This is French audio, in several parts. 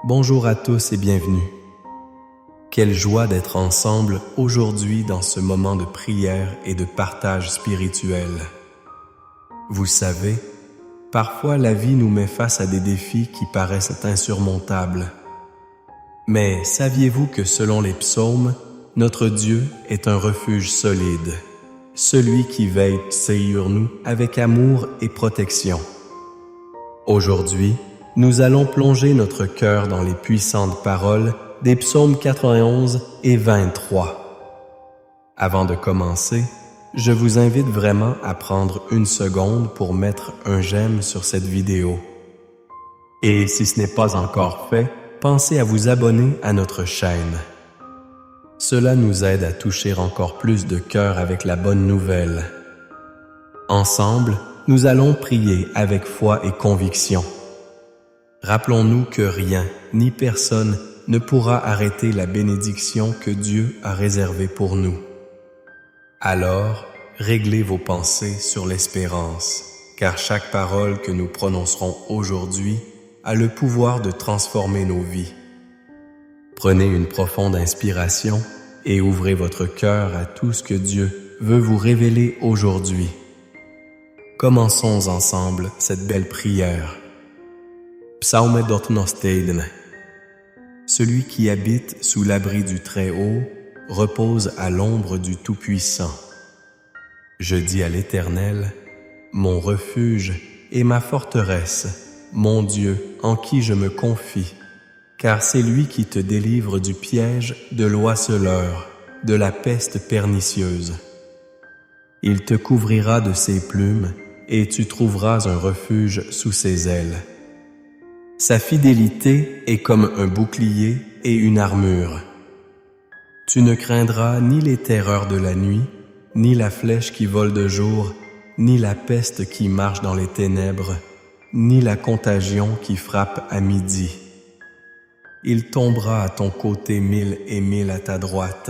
Bonjour à tous et bienvenue. Quelle joie d'être ensemble aujourd'hui dans ce moment de prière et de partage spirituel. Vous savez, parfois la vie nous met face à des défis qui paraissent insurmontables. Mais saviez-vous que selon les psaumes, notre Dieu est un refuge solide, celui qui veille sur nous avec amour et protection. Aujourd'hui, nous allons plonger notre cœur dans les puissantes paroles des psaumes 91 et 23. Avant de commencer, je vous invite vraiment à prendre une seconde pour mettre un j'aime sur cette vidéo. Et si ce n'est pas encore fait, pensez à vous abonner à notre chaîne. Cela nous aide à toucher encore plus de cœurs avec la bonne nouvelle. Ensemble, nous allons prier avec foi et conviction. Rappelons-nous que rien, ni personne, ne pourra arrêter la bénédiction que Dieu a réservée pour nous. Alors, réglez vos pensées sur l'espérance, car chaque parole que nous prononcerons aujourd'hui a le pouvoir de transformer nos vies. Prenez une profonde inspiration et ouvrez votre cœur à tout ce que Dieu veut vous révéler aujourd'hui. Commençons ensemble cette belle prière. Psaume 91. Celui qui habite sous l'abri du Très-Haut repose à l'ombre du Tout-Puissant. Je dis à l'Éternel, mon refuge et ma forteresse, mon Dieu en qui je me confie, car c'est lui qui te délivre du piège de l'oiseleur, de la peste pernicieuse. Il te couvrira de ses plumes et tu trouveras un refuge sous ses ailes. Sa fidélité est comme un bouclier et une armure. Tu ne craindras ni les terreurs de la nuit, ni la flèche qui vole de jour, ni la peste qui marche dans les ténèbres, ni la contagion qui frappe à midi. Il tombera à ton côté 1000 et 1000 à ta droite,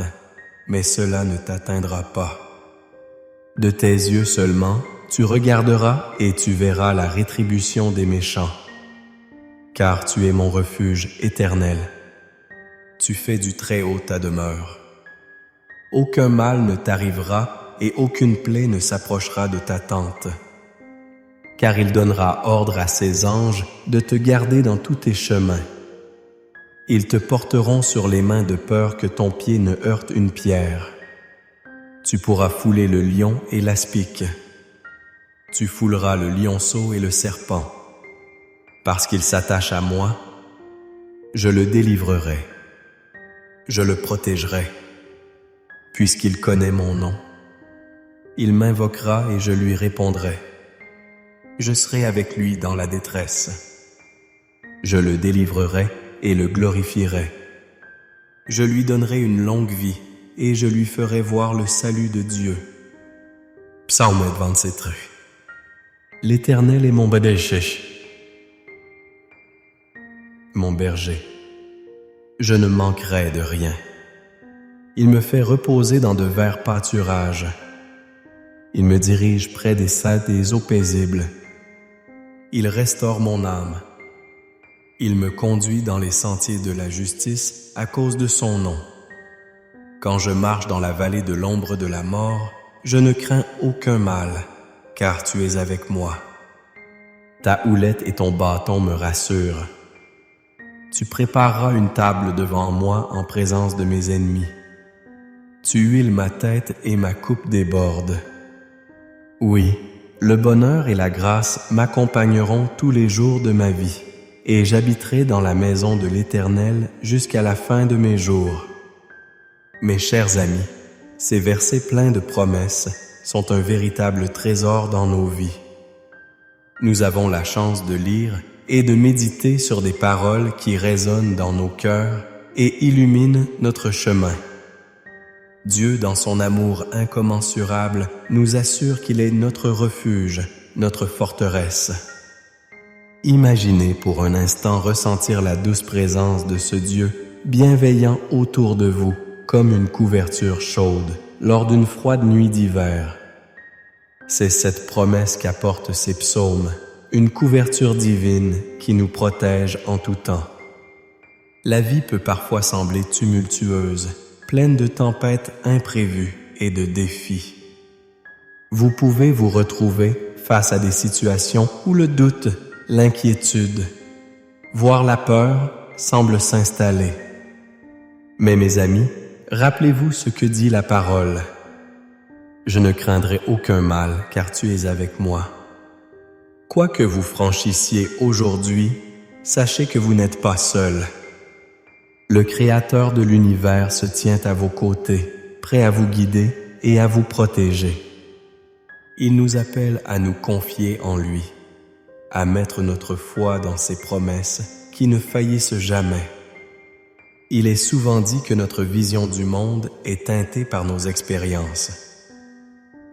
mais cela ne t'atteindra pas. De tes yeux seulement, tu regarderas et tu verras la rétribution des méchants. Car tu es mon refuge éternel. Tu fais du Très-Haut ta demeure. Aucun mal ne t'arrivera et aucune plaie ne s'approchera de ta tente. Car il donnera ordre à ses anges de te garder dans tous tes chemins. Ils te porteront sur les mains de peur que ton pied ne heurte une pierre. Tu pourras fouler le lion et l'aspic. Tu fouleras le lionceau et le serpent. Parce qu'il s'attache à moi, je le délivrerai. Je le protégerai, puisqu'il connaît mon nom. Il m'invoquera et je lui répondrai. Je serai avec lui dans la détresse. Je le délivrerai et le glorifierai. Je lui donnerai une longue vie et je lui ferai voir le salut de Dieu. Psaume 27. L'Éternel est mon berger. Mon berger. Je ne manquerai de rien. Il me fait reposer dans de verts pâturages. Il me dirige près des eaux paisibles. Il restaure mon âme. Il me conduit dans les sentiers de la justice à cause de son nom. Quand je marche dans la vallée de l'ombre de la mort, je ne crains aucun mal, car tu es avec moi. Ta houlette et ton bâton me rassurent. Tu prépareras une table devant moi en présence de mes ennemis. Tu huiles ma tête et ma coupe déborde. Oui, le bonheur et la grâce m'accompagneront tous les jours de ma vie, et j'habiterai dans la maison de l'Éternel jusqu'à la fin de mes jours. Mes chers amis, ces versets pleins de promesses sont un véritable trésor dans nos vies. Nous avons la chance de lire et de méditer sur des paroles qui résonnent dans nos cœurs et illuminent notre chemin. Dieu, dans son amour incommensurable, nous assure qu'il est notre refuge, notre forteresse. Imaginez pour un instant ressentir la douce présence de ce Dieu bienveillant autour de vous, comme une couverture chaude lors d'une froide nuit d'hiver. C'est cette promesse qu'apportent ces psaumes, une couverture divine qui nous protège en tout temps. La vie peut parfois sembler tumultueuse, pleine de tempêtes imprévues et de défis. Vous pouvez vous retrouver face à des situations où le doute, l'inquiétude, voire la peur semblent s'installer. Mais mes amis, rappelez-vous ce que dit la parole. Je ne craindrai aucun mal, car tu es avec moi. Quoi que vous franchissiez aujourd'hui, sachez que vous n'êtes pas seul. Le Créateur de l'univers se tient à vos côtés, prêt à vous guider et à vous protéger. Il nous appelle à nous confier en lui, à mettre notre foi dans ses promesses qui ne faillissent jamais. Il est souvent dit que notre vision du monde est teintée par nos expériences.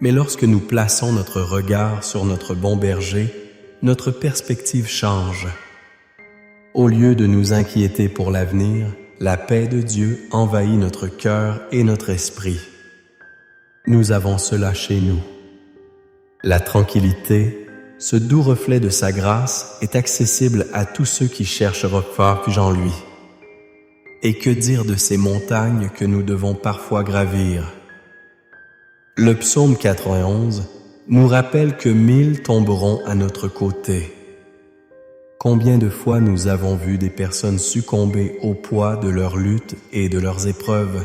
Mais lorsque nous plaçons notre regard sur notre bon berger, notre perspective change. Au lieu de nous inquiéter pour l'avenir, la paix de Dieu envahit notre cœur et notre esprit. Nous avons cela chez nous. La tranquillité, ce doux reflet de sa grâce, est accessible à tous ceux qui cherchent refuge en lui. Et que dire de ces montagnes que nous devons parfois gravir? Le psaume 91 nous rappelle que 1000 tomberont à notre côté. Combien de fois nous avons vu des personnes succomber au poids de leurs luttes et de leurs épreuves?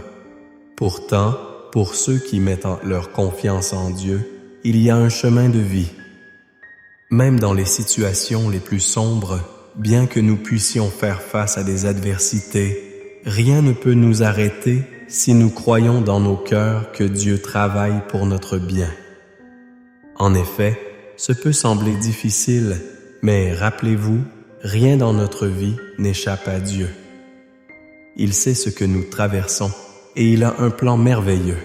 Pourtant, pour ceux qui mettent leur confiance en Dieu, il y a un chemin de vie. Même dans les situations les plus sombres, bien que nous puissions faire face à des adversités, rien ne peut nous arrêter si nous croyons dans nos cœurs que Dieu travaille pour notre bien. En effet, ce peut sembler difficile, mais rappelez-vous, rien dans notre vie n'échappe à Dieu. Il sait ce que nous traversons et il a un plan merveilleux.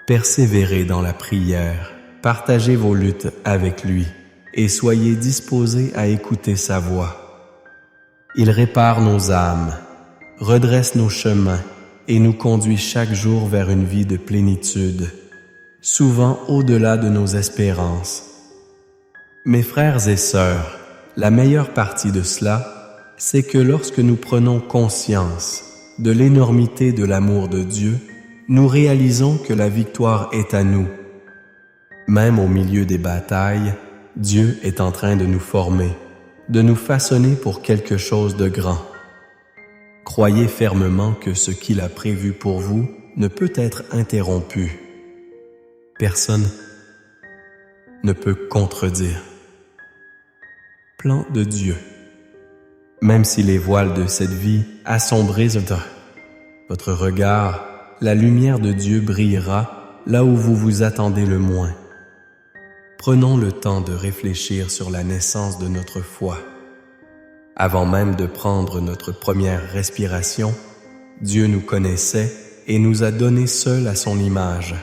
Persévérez dans la prière, partagez vos luttes avec lui et soyez disposés à écouter sa voix. Il répare nos âmes, redresse nos chemins et nous conduit chaque jour vers une vie de plénitude, souvent au-delà de nos espérances. Mes frères et sœurs, la meilleure partie de cela, c'est que lorsque nous prenons conscience de l'énormité de l'amour de Dieu, nous réalisons que la victoire est à nous. Même au milieu des batailles, Dieu est en train de nous former, de nous façonner pour quelque chose de grand. Croyez fermement que ce qu'il a prévu pour vous ne peut être interrompu. Personne ne peut contredire. Plan de Dieu. Même si les voiles de cette vie assombrissent votre regard, la lumière de Dieu brillera là où vous vous attendez le moins. Prenons le temps de réfléchir sur la naissance de notre foi. Avant même de prendre notre première respiration, Dieu nous connaissait et nous a donné seuls à son image.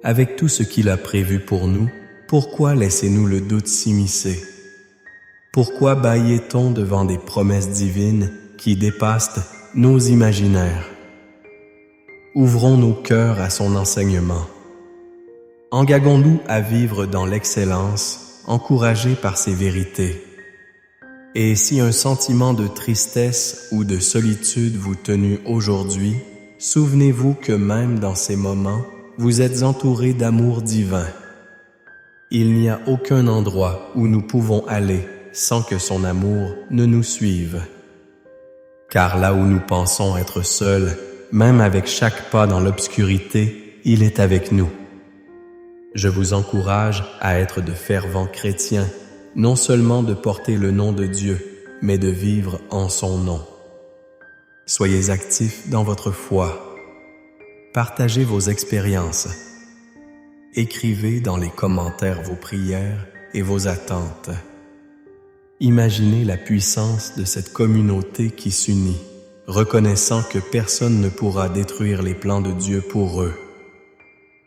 Avec tout ce qu'il a prévu pour nous, pourquoi laissez-nous le doute s'immiscer? Pourquoi bâillait-on devant des promesses divines qui dépassent nos imaginaires? Ouvrons nos cœurs à son enseignement. Engagons-nous à vivre dans l'excellence, encouragés par ses vérités. Et si un sentiment de tristesse ou de solitude vous tenue aujourd'hui, souvenez-vous que même dans ces moments, vous êtes entourés d'amour divin. Il n'y a aucun endroit où nous pouvons aller sans que son amour ne nous suive. Car là où nous pensons être seuls, même avec chaque pas dans l'obscurité, il est avec nous. Je vous encourage à être de fervents chrétiens, non seulement de porter le nom de Dieu, mais de vivre en son nom. Soyez actifs dans votre foi. Partagez vos expériences. Écrivez dans les commentaires vos prières et vos attentes. Imaginez la puissance de cette communauté qui s'unit, reconnaissant que personne ne pourra détruire les plans de Dieu pour eux.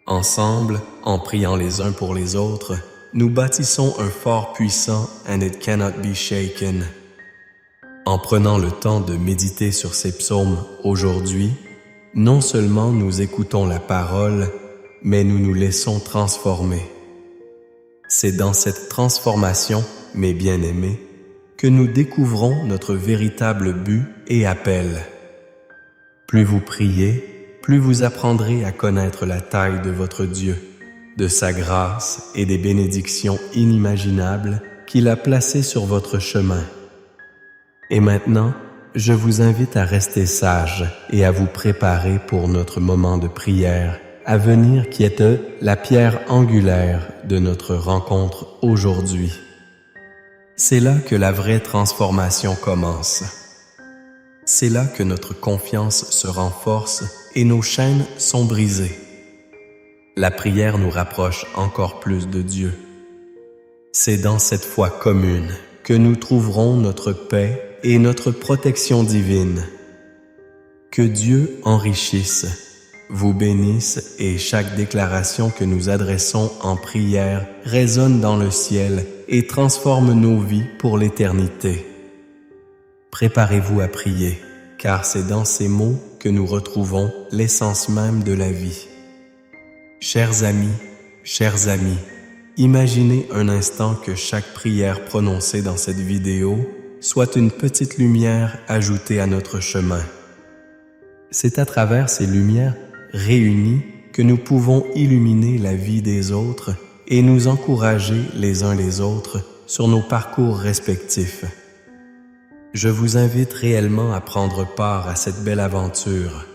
Ensemble, en priant les uns pour les autres, nous bâtissons un fort puissant and it cannot be shaken. En prenant le temps de méditer sur ces psaumes aujourd'hui, non seulement nous écoutons la parole, mais nous nous laissons transformer. C'est dans cette transformation, mes bien-aimés, que nous découvrons notre véritable but et appel. Plus vous priez, plus vous apprendrez à connaître la taille de votre Dieu, de sa grâce et des bénédictions inimaginables qu'il a placées sur votre chemin. Et maintenant, je vous invite à rester sage et à vous préparer pour notre moment de prière à venir qui est la pierre angulaire de notre rencontre aujourd'hui. C'est là que la vraie transformation commence. C'est là que notre confiance se renforce et nos chaînes sont brisées. La prière nous rapproche encore plus de Dieu. C'est dans cette foi commune que nous trouverons notre paix et notre protection divine. Que Dieu enrichisse, vous bénisse et chaque déclaration que nous adressons en prière résonne dans le ciel et transforme nos vies pour l'éternité. Préparez-vous à prier, car c'est dans ces mots que nous retrouvons l'essence même de la vie. Chers amis, imaginez un instant que chaque prière prononcée dans cette vidéo soit une petite lumière ajoutée à notre chemin. C'est à travers ces lumières réunies que nous pouvons illuminer la vie des autres et nous encourager les uns les autres sur nos parcours respectifs. Je vous invite réellement à prendre part à cette belle aventure.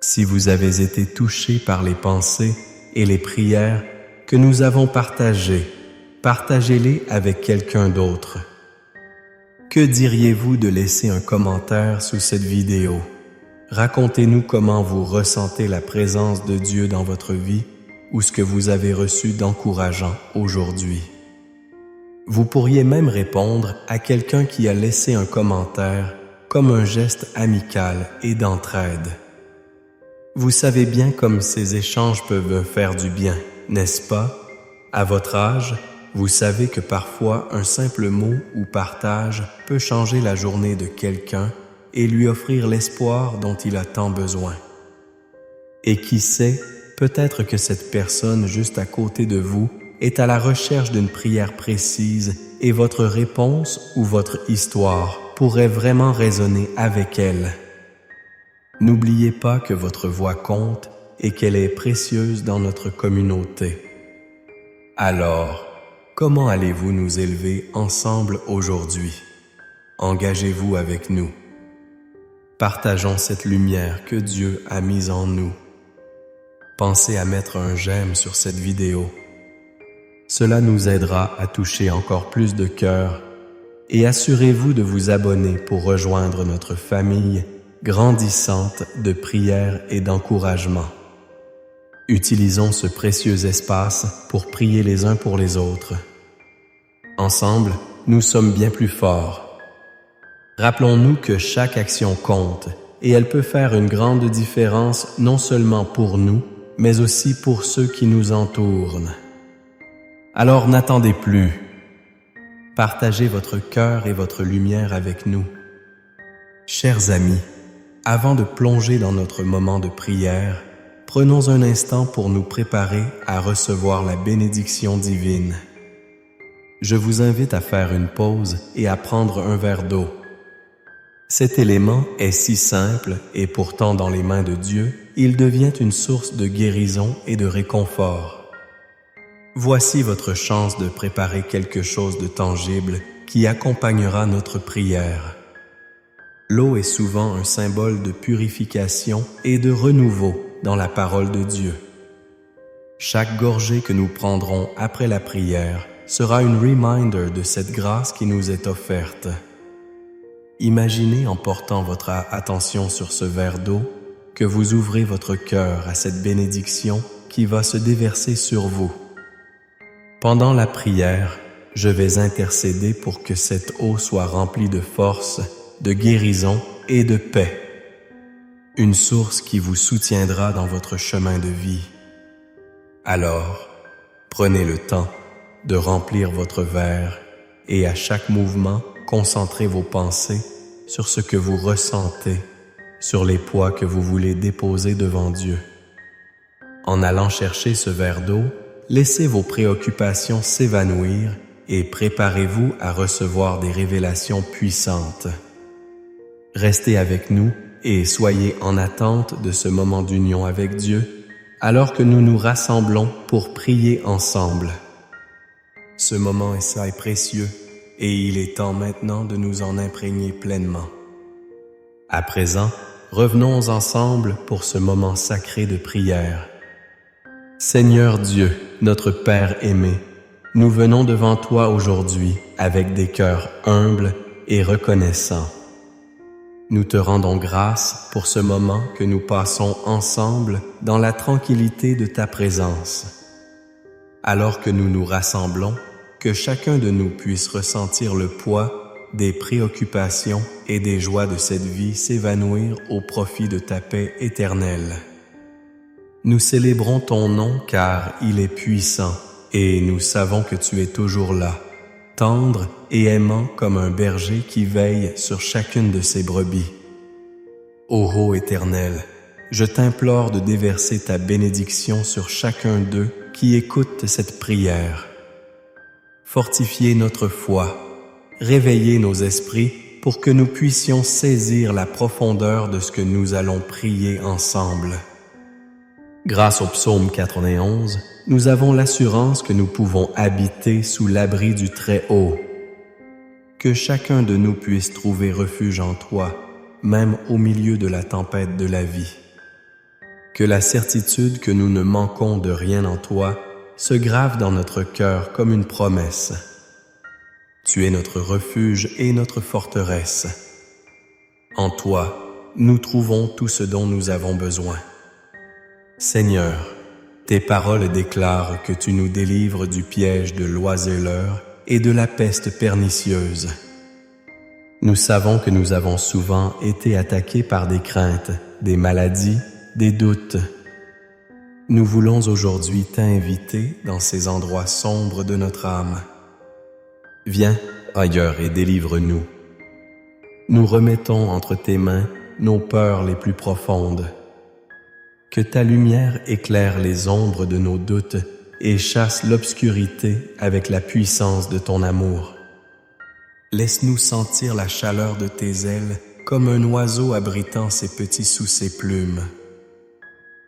Si vous avez été touché par les pensées et les prières que nous avons partagées, partagez-les avec quelqu'un d'autre. Que diriez-vous de laisser un commentaire sous cette vidéo? Racontez-nous comment vous ressentez la présence de Dieu dans votre vie ou ce que vous avez reçu d'encourageant aujourd'hui. Vous pourriez même répondre à quelqu'un qui a laissé un commentaire comme un geste amical et d'entraide. Vous savez bien comme ces échanges peuvent faire du bien, n'est-ce pas? À votre âge, vous savez que parfois un simple mot ou partage peut changer la journée de quelqu'un et lui offrir l'espoir dont il a tant besoin. Et qui sait, peut-être que cette personne juste à côté de vous est à la recherche d'une prière précise et votre réponse ou votre histoire pourrait vraiment résonner avec elle. N'oubliez pas que votre voix compte et qu'elle est précieuse dans notre communauté. Alors, comment allez-vous nous élever ensemble aujourd'hui? Engagez-vous avec nous. Partageons cette lumière que Dieu a mise en nous. Pensez à mettre un j'aime sur cette vidéo. Cela nous aidera à toucher encore plus de cœurs et assurez-vous de vous abonner pour rejoindre notre famille grandissante de prière et d'encouragement. Utilisons ce précieux espace pour prier les uns pour les autres. Ensemble, nous sommes bien plus forts. Rappelons-nous que chaque action compte et elle peut faire une grande différence non seulement pour nous, mais aussi pour ceux qui nous entourent. Alors n'attendez plus. Partagez votre cœur et votre lumière avec nous. Chers amis, avant de plonger dans notre moment de prière, prenons un instant pour nous préparer à recevoir la bénédiction divine. Je vous invite à faire une pause et à prendre un verre d'eau. Cet élément est si simple et pourtant dans les mains de Dieu, il devient une source de guérison et de réconfort. Voici votre chance de préparer quelque chose de tangible qui accompagnera notre prière. L'eau est souvent un symbole de purification et de renouveau dans la parole de Dieu. Chaque gorgée que nous prendrons après la prière sera une reminder de cette grâce qui nous est offerte. Imaginez en portant votre attention sur ce verre d'eau que vous ouvrez votre cœur à cette bénédiction qui va se déverser sur vous. Pendant la prière, je vais intercéder pour que cette eau soit remplie de force, de guérison et de paix. Une source qui vous soutiendra dans votre chemin de vie. Alors, prenez le temps de remplir votre verre et à chaque mouvement, concentrez vos pensées sur ce que vous ressentez, sur les poids que vous voulez déposer devant Dieu. En allant chercher ce verre d'eau, laissez vos préoccupations s'évanouir et préparez-vous à recevoir des révélations puissantes. Restez avec nous et soyez en attente de ce moment d'union avec Dieu, alors que nous nous rassemblons pour prier ensemble. Ce moment est précieux et il est temps maintenant de nous en imprégner pleinement. À présent, revenons ensemble pour ce moment sacré de prière. Seigneur Dieu, notre Père aimé, nous venons devant toi aujourd'hui avec des cœurs humbles et reconnaissants. Nous te rendons grâce pour ce moment que nous passons ensemble dans la tranquillité de ta présence. Alors que nous nous rassemblons, que chacun de nous puisse ressentir le poids des préoccupations et des joies de cette vie s'évanouir au profit de ta paix éternelle. Nous célébrons ton nom car il est puissant et nous savons que tu es toujours là, tendre et aimant comme un berger qui veille sur chacune de ses brebis. Ô Éternel, je t'implore de déverser ta bénédiction sur chacun d'eux qui écoutent cette prière. Fortifiez notre foi, réveillez nos esprits pour que nous puissions saisir la profondeur de ce que nous allons prier ensemble. Grâce au psaume 91, nous avons l'assurance que nous pouvons habiter sous l'abri du Très-Haut. Que chacun de nous puisse trouver refuge en toi, même au milieu de la tempête de la vie. Que la certitude que nous ne manquons de rien en toi se grave dans notre cœur comme une promesse. Tu es notre refuge et notre forteresse. En toi, nous trouvons tout ce dont nous avons besoin. Seigneur, tes paroles déclarent que tu nous délivres du piège de l'oiseleur et de la peste pernicieuse. Nous savons que nous avons souvent été attaqués par des craintes, des maladies, des doutes. Nous voulons aujourd'hui t'inviter dans ces endroits sombres de notre âme. Viens ailleurs et délivre-nous. Nous remettons entre tes mains nos peurs les plus profondes. Que ta lumière éclaire les ombres de nos doutes et chasse l'obscurité avec la puissance de ton amour. Laisse-nous sentir la chaleur de tes ailes comme un oiseau abritant ses petits sous ses plumes.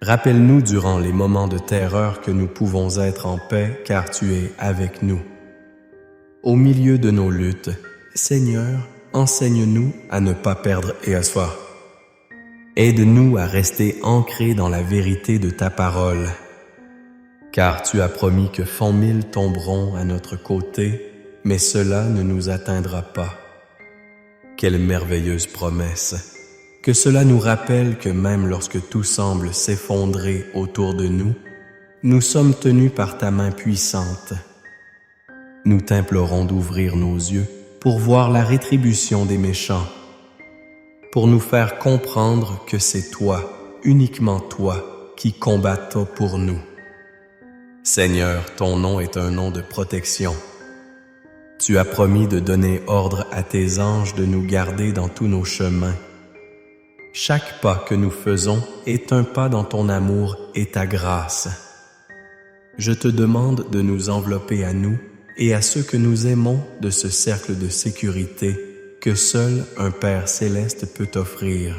Rappelle-nous durant les moments de terreur que nous pouvons être en paix car tu es avec nous. Au milieu de nos luttes, Seigneur, enseigne-nous à ne pas perdre espoir. Aide-nous à rester ancrés dans la vérité de ta parole. Car tu as promis que 100 000 tomberont à notre côté, mais cela ne nous atteindra pas. Quelle merveilleuse promesse! Que cela nous rappelle que même lorsque tout semble s'effondrer autour de nous, nous sommes tenus par ta main puissante. Nous t'implorons d'ouvrir nos yeux pour voir la rétribution des méchants, pour nous faire comprendre que c'est toi, uniquement toi, qui combattons pour nous. Seigneur, ton nom est un nom de protection. Tu as promis de donner ordre à tes anges de nous garder dans tous nos chemins. Chaque pas que nous faisons est un pas dans ton amour et ta grâce. Je te demande de nous envelopper à nous et à ceux que nous aimons de ce cercle de sécurité que seul un Père céleste peut offrir.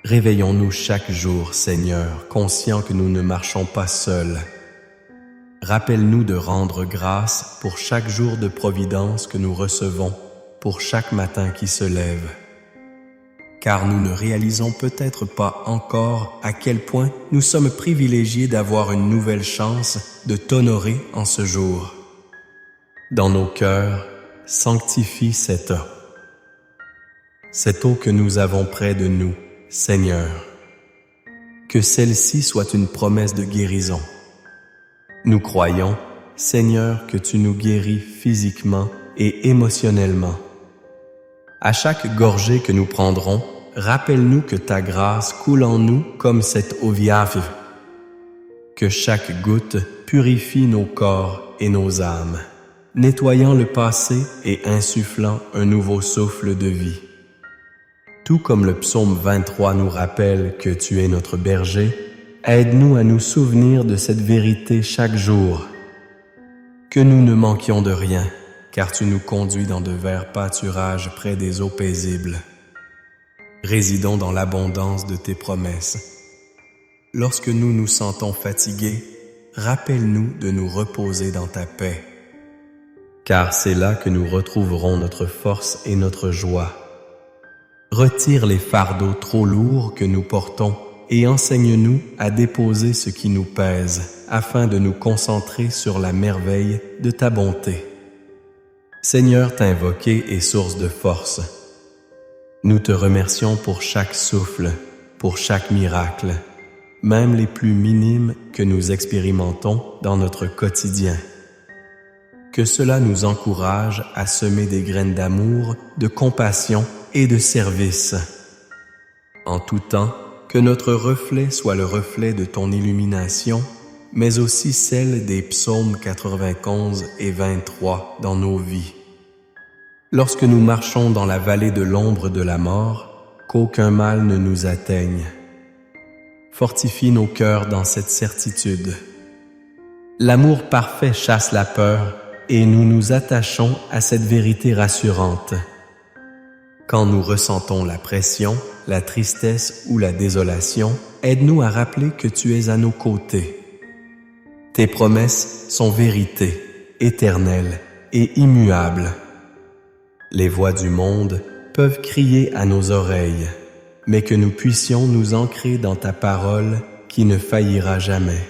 Réveillons-nous chaque jour, Seigneur, conscients que nous ne marchons pas seuls. Rappelle-nous de rendre grâce pour chaque jour de providence que nous recevons, pour chaque matin qui se lève. Car nous ne réalisons peut-être pas encore à quel point nous sommes privilégiés d'avoir une nouvelle chance de t'honorer en ce jour. Dans nos cœurs, sanctifie cette eau que nous avons près de nous, Seigneur. Que celle-ci soit une promesse de guérison. Nous croyons, Seigneur, que tu nous guéris physiquement et émotionnellement. À chaque gorgée que nous prendrons, rappelle-nous que ta grâce coule en nous comme cette eau vive. Que chaque goutte purifie nos corps et nos âmes, nettoyant le passé et insufflant un nouveau souffle de vie. Tout comme le psaume 23 nous rappelle que tu es notre berger, aide-nous à nous souvenir de cette vérité chaque jour. Que nous ne manquions de rien, car tu nous conduis dans de verts pâturages près des eaux paisibles. Résidons dans l'abondance de tes promesses. Lorsque nous nous sentons fatigués, rappelle-nous de nous reposer dans ta paix. Car c'est là que nous retrouverons notre force et notre joie. Retire les fardeaux trop lourds que nous portons et enseigne-nous à déposer ce qui nous pèse, afin de nous concentrer sur la merveille de ta bonté. Seigneur, t'invoquer est source de force. Nous te remercions pour chaque souffle, pour chaque miracle, même les plus minimes que nous expérimentons dans notre quotidien. Que cela nous encourage à semer des graines d'amour, de compassion et de service. En tout temps, que notre reflet soit le reflet de ton illumination, mais aussi celle des psaumes 91 et 23 dans nos vies. Lorsque nous marchons dans la vallée de l'ombre de la mort, qu'aucun mal ne nous atteigne. Fortifie nos cœurs dans cette certitude. L'amour parfait chasse la peur et nous nous attachons à cette vérité rassurante. Quand nous ressentons la pression, la tristesse ou la désolation, aide-nous à rappeler que tu es à nos côtés. Tes promesses sont vérité, éternelles et immuables. Les voix du monde peuvent crier à nos oreilles, mais que nous puissions nous ancrer dans ta parole qui ne faillira jamais.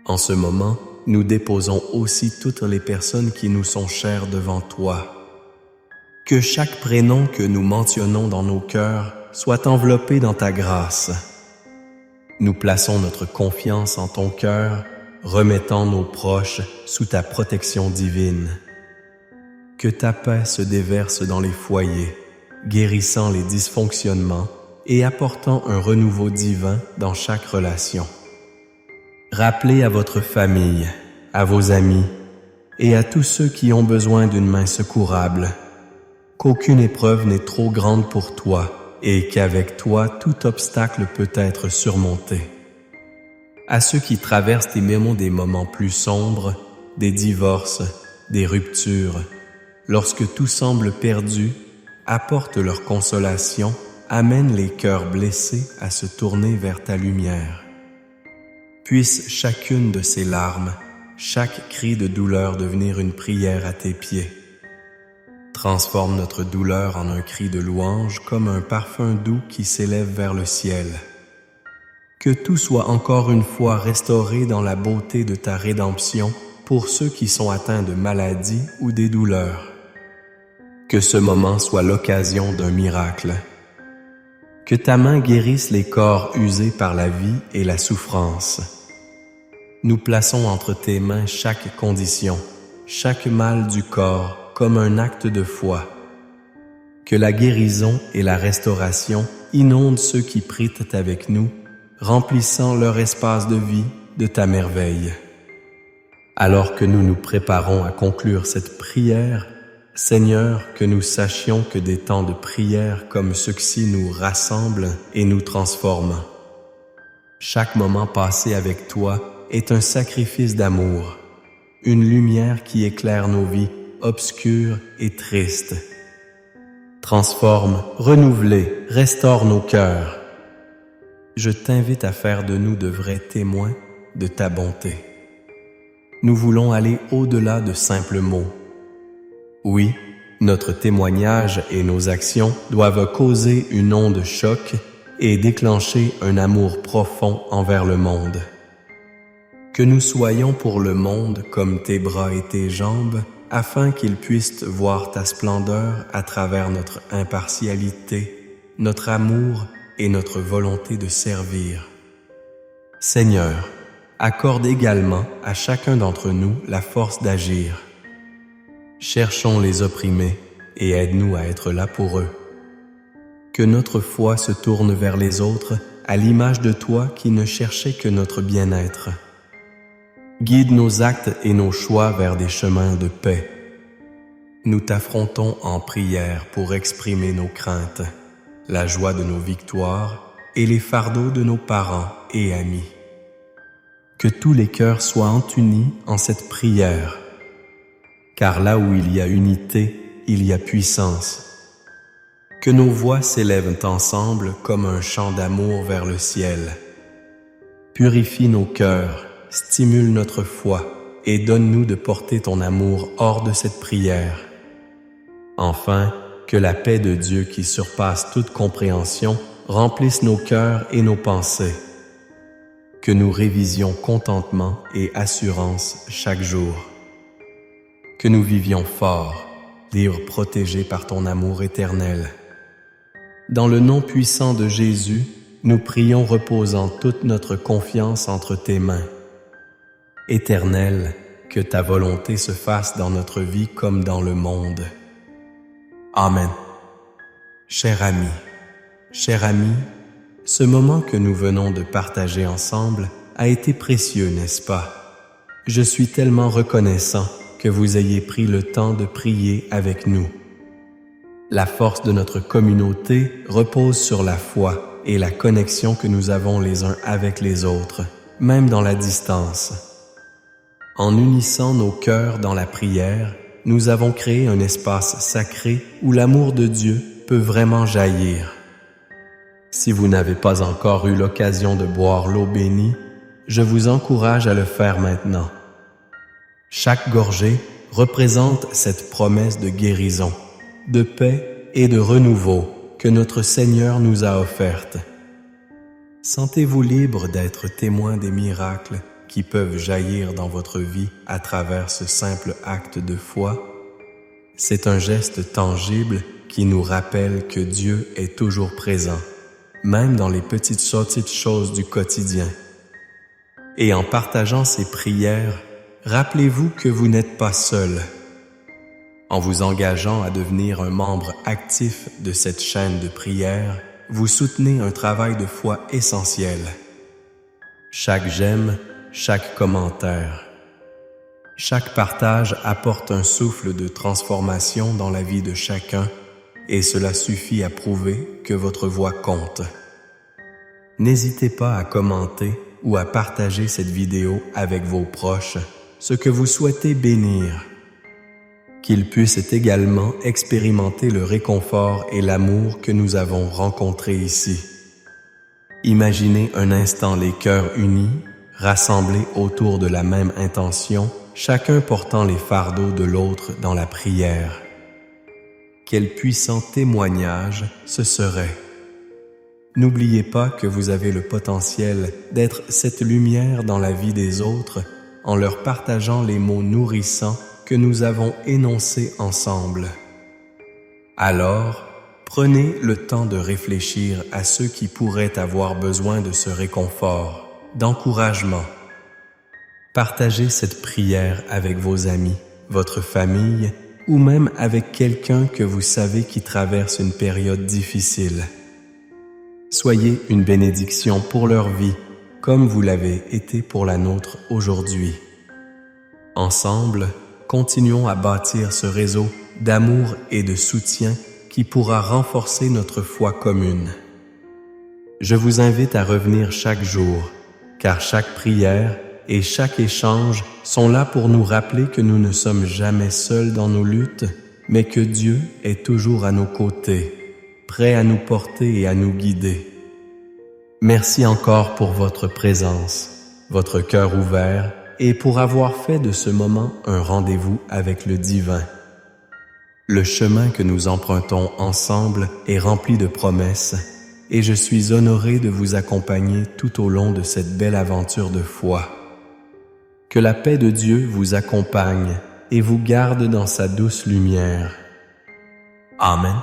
En ce moment, nous déposons aussi toutes les personnes qui nous sont chères devant toi. Que chaque prénom que nous mentionnons dans nos cœurs soit enveloppé dans ta grâce. Nous plaçons notre confiance en ton cœur, remettant nos proches sous ta protection divine. Que ta paix se déverse dans les foyers, guérissant les dysfonctionnements et apportant un renouveau divin dans chaque relation. Rappelez à votre famille, à vos amis et à tous ceux qui ont besoin d'une main secourable qu'aucune épreuve n'est trop grande pour toi et qu'avec toi tout obstacle peut être surmonté. À ceux qui traversent des moments plus sombres, des divorces, des ruptures, lorsque tout semble perdu, apporte leur consolation, amène les cœurs blessés à se tourner vers ta lumière. Puisse chacune de ces larmes, chaque cri de douleur devenir une prière à tes pieds. Transforme notre douleur en un cri de louange comme un parfum doux qui s'élève vers le ciel. Que tout soit encore une fois restauré dans la beauté de ta rédemption pour ceux qui sont atteints de maladies ou des douleurs. Que ce moment soit l'occasion d'un miracle. Que ta main guérisse les corps usés par la vie et la souffrance. Nous plaçons entre tes mains chaque condition, chaque mal du corps, comme un acte de foi. Que la guérison et la restauration inondent ceux qui prient avec nous, remplissant leur espace de vie de ta merveille. Alors que nous nous préparons à conclure cette prière, Seigneur, que nous sachions que des temps de prière comme ceux-ci nous rassemblent et nous transforment. Chaque moment passé avec toi est un sacrifice d'amour, une lumière qui éclaire nos vies obscure et triste. Transforme, renouvelle, restaure nos cœurs. Je t'invite à faire de nous de vrais témoins de ta bonté. Nous voulons aller au-delà de simples mots. Oui, notre témoignage et nos actions doivent causer une onde choc et déclencher un amour profond envers le monde. Que nous soyons pour le monde comme tes bras et tes jambes, afin qu'ils puissent voir ta splendeur à travers notre impartialité, notre amour et notre volonté de servir. Seigneur, accorde également à chacun d'entre nous la force d'agir. Cherchons les opprimés et aide-nous à être là pour eux. Que notre foi se tourne vers les autres à l'image de toi qui ne cherchais que notre bien-être. Guide nos actes et nos choix vers des chemins de paix. Nous t'affrontons en prière pour exprimer nos craintes, la joie de nos victoires et les fardeaux de nos parents et amis. Que tous les cœurs soient unis en cette prière, car là où il y a unité, il y a puissance. Que nos voix s'élèvent ensemble comme un chant d'amour vers le ciel. Purifie nos cœurs, stimule notre foi et donne-nous de porter ton amour hors de cette prière. Enfin, que la paix de Dieu qui surpasse toute compréhension remplisse nos cœurs et nos pensées. Que nous révisions contentement et assurance chaque jour. Que nous vivions forts, libres protégés par ton amour éternel. Dans le nom puissant de Jésus, nous prions reposant toute notre confiance entre tes mains. Éternel, que ta volonté se fasse dans notre vie comme dans le monde. Amen. Cher ami, ce moment que nous venons de partager ensemble a été précieux, n'est-ce pas? Je suis tellement reconnaissant que vous ayez pris le temps de prier avec nous. La force de notre communauté repose sur la foi et la connexion que nous avons les uns avec les autres, même dans la distance. En unissant nos cœurs dans la prière, nous avons créé un espace sacré où l'amour de Dieu peut vraiment jaillir. Si vous n'avez pas encore eu l'occasion de boire l'eau bénie, je vous encourage à le faire maintenant. Chaque gorgée représente cette promesse de guérison, de paix et de renouveau que notre Seigneur nous a offerte. Sentez-vous libre d'être témoin des miracles qui peuvent jaillir dans votre vie à travers ce simple acte de foi. C'est un geste tangible qui nous rappelle que Dieu est toujours présent, même dans les petites choses du quotidien. Et en partageant ces prières, rappelez-vous que vous n'êtes pas seul. En vous engageant à devenir un membre actif de cette chaîne de prière, vous soutenez un travail de foi essentiel. Chaque j'aime, chaque commentaire, chaque partage apporte un souffle de transformation dans la vie de chacun et cela suffit à prouver que votre voix compte. N'hésitez pas à commenter ou à partager cette vidéo avec vos proches, ce que vous souhaitez bénir. Qu'ils puissent également expérimenter le réconfort et l'amour que nous avons rencontrés ici. Imaginez un instant les cœurs unis, rassemblés autour de la même intention, chacun portant les fardeaux de l'autre dans la prière. Quel puissant témoignage ce serait! N'oubliez pas que vous avez le potentiel d'être cette lumière dans la vie des autres en leur partageant les mots nourrissants que nous avons énoncés ensemble. Alors, prenez le temps de réfléchir à ceux qui pourraient avoir besoin de ce réconfort, d'encouragement. Partagez cette prière avec vos amis, votre famille ou même avec quelqu'un que vous savez qui traverse une période difficile. Soyez une bénédiction pour leur vie, comme vous l'avez été pour la nôtre aujourd'hui. Ensemble, continuons à bâtir ce réseau d'amour et de soutien qui pourra renforcer notre foi commune. Je vous invite à revenir chaque jour, car chaque prière et chaque échange sont là pour nous rappeler que nous ne sommes jamais seuls dans nos luttes, mais que Dieu est toujours à nos côtés, prêt à nous porter et à nous guider. Merci encore pour votre présence, votre cœur ouvert et pour avoir fait de ce moment un rendez-vous avec le divin. Le chemin que nous empruntons ensemble est rempli de promesses et je suis honoré de vous accompagner tout au long de cette belle aventure de foi. Que la paix de Dieu vous accompagne et vous garde dans sa douce lumière. Amen.